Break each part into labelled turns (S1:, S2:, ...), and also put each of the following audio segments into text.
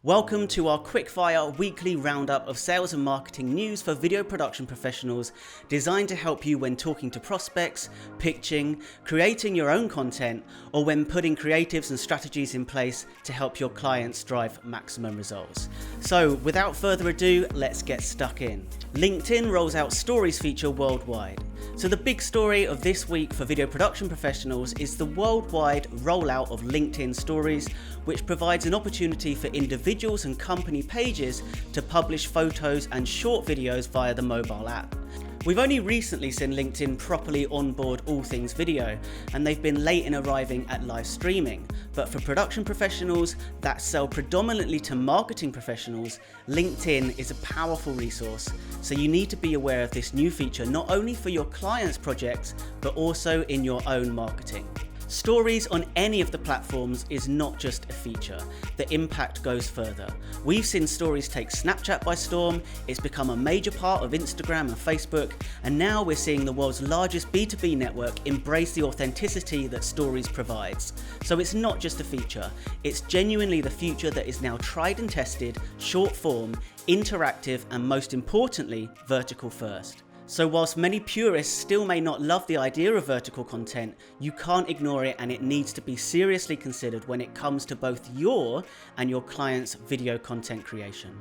S1: Welcome to our quickfire weekly roundup of sales and marketing news for video production professionals, designed to help you when talking to prospects, pitching, creating your own content, or when putting creatives and strategies in place to help your clients drive maximum results. So without further ado, let's get stuck in. LinkedIn rolls out Stories feature worldwide. So the big story of this week for video production professionals is the worldwide rollout of LinkedIn Stories, which provides an opportunity for individuals and company pages to publish photos and short videos via the mobile app. We've only recently seen LinkedIn properly onboard all things video, and they've been late in arriving at live streaming. But for production professionals that sell predominantly to marketing professionals, LinkedIn is a powerful resource. So you need to be aware of this new feature, not only for your clients' projects, but also in your own marketing. Stories on any of the platforms is not just a feature, the impact goes further. We've seen Stories take Snapchat by storm, it's become a major part of Instagram and Facebook, and now we're seeing the world's largest B2B network embrace the authenticity that Stories provides. So it's not just a feature, it's genuinely the future that is now tried and tested, short form, interactive, and most importantly, vertical first. So whilst many purists still may not love the idea of vertical content, you can't ignore it, and it needs to be seriously considered when it comes to both your and your client's video content creation.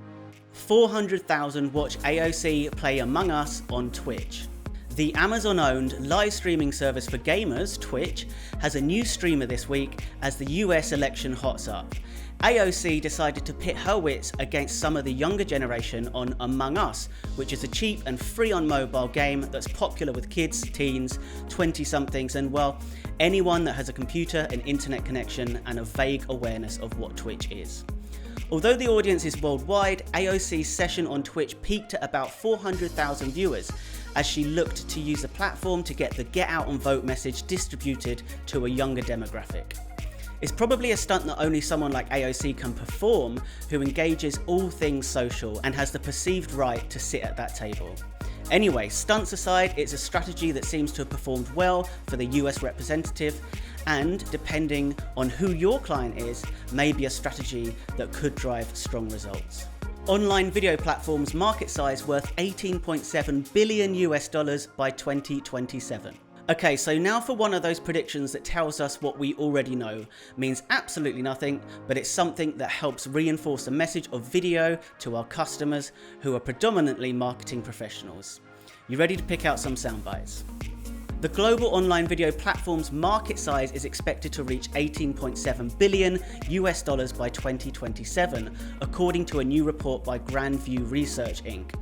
S1: 400,000 watch AOC play Among Us on Twitch. The Amazon-owned live streaming service for gamers, Twitch, has a new streamer this week as the US election hots up. AOC decided to pit her wits against some of the younger generation on Among Us, which is a cheap and free on mobile game that's popular with kids, teens, 20-somethings, and well, anyone that has a computer, an internet connection, and a vague awareness of what Twitch is. Although the audience is worldwide, AOC's session on Twitch peaked at about 400,000 viewers as she looked to use the platform to get the get out and vote message distributed to a younger demographic. It's probably a stunt that only someone like AOC can perform, who engages all things social and has the perceived right to sit at that table. Anyway, stunts aside, it's a strategy that seems to have performed well for the US representative, and depending on who your client is, may be a strategy that could drive strong results. Online video platforms market size worth $18.7 billion by 2027. Okay, so now for one of those predictions that tells us what we already know, means absolutely nothing, but it's something that helps reinforce the message of video to our customers who are predominantly marketing professionals. You ready to pick out some sound bites? The global online video platform's market size is expected to reach $18.7 billion by 2027, according to a new report by Grandview Research Inc.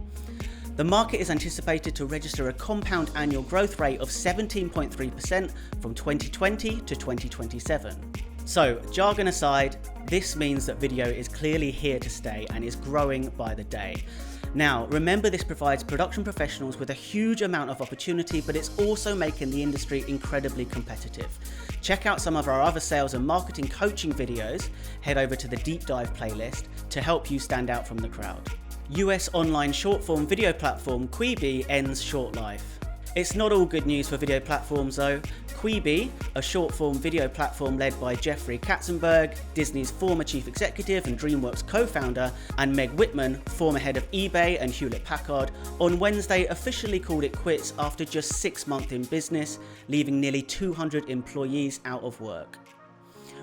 S1: The market is anticipated to register a compound annual growth rate of 17.3% from 2020 to 2027. So, jargon aside, this means that video is clearly here to stay and is growing by the day. Now, remember, this provides production professionals with a huge amount of opportunity, but it's also making the industry incredibly competitive. Check out some of our other sales and marketing coaching videos. Head over to the deep dive playlist to help you stand out from the crowd. US online short-form video platform Quibi ends short life. It's not all good news for video platforms though. Quibi, a short-form video platform led by Jeffrey Katzenberg, Disney's former chief executive and DreamWorks co-founder, and Meg Whitman, former head of eBay and Hewlett-Packard, on Wednesday officially called it quits after just 6 months in business, leaving nearly 200 employees out of work.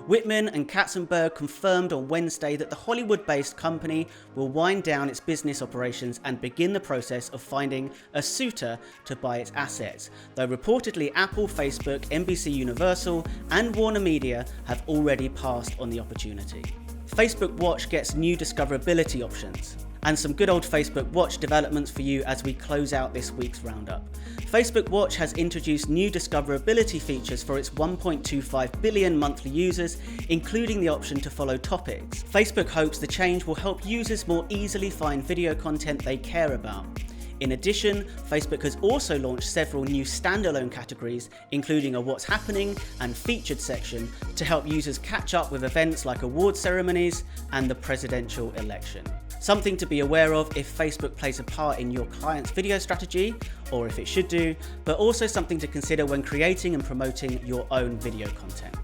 S1: Whitman and Katzenberg confirmed on Wednesday that the Hollywood-based company will wind down its business operations and begin the process of finding a suitor to buy its assets, though reportedly Apple, Facebook, NBC Universal, and Warner Media have already passed on the opportunity. Facebook Watch gets new discoverability options, and some good old Facebook Watch developments for you as we close out this week's roundup. Facebook Watch has introduced new discoverability features for its 1.25 billion monthly users, including the option to follow topics. Facebook hopes the change will help users more easily find video content they care about. In addition, Facebook has also launched several new standalone categories, including a What's Happening and Featured section, to help users catch up with events like award ceremonies and the presidential election. Something to be aware of if Facebook plays a part in your client's video strategy, or if it should do, but also something to consider when creating and promoting your own video content.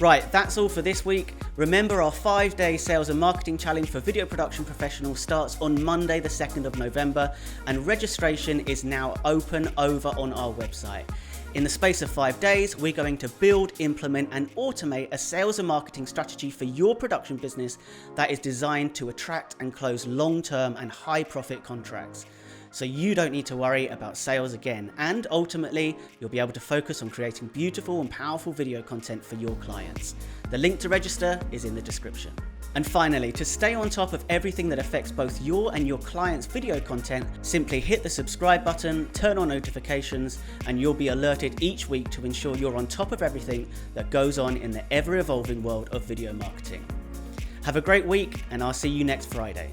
S1: Right, that's all for this week. Remember, our 5-day sales and marketing challenge for video production professionals starts on Monday, the 2nd of November, and registration is now open over on our website. In the space of 5 days, we're going to build, implement, and automate a sales and marketing strategy for your production business that is designed to attract and close long-term and high-profit contracts. So you don't need to worry about sales again, and ultimately, you'll be able to focus on creating beautiful and powerful video content for your clients. The link to register is in the description. And finally, to stay on top of everything that affects both your and your clients' video content, simply hit the subscribe button, turn on notifications, and you'll be alerted each week to ensure you're on top of everything that goes on in the ever-evolving world of video marketing. Have a great week, and I'll see you next Friday.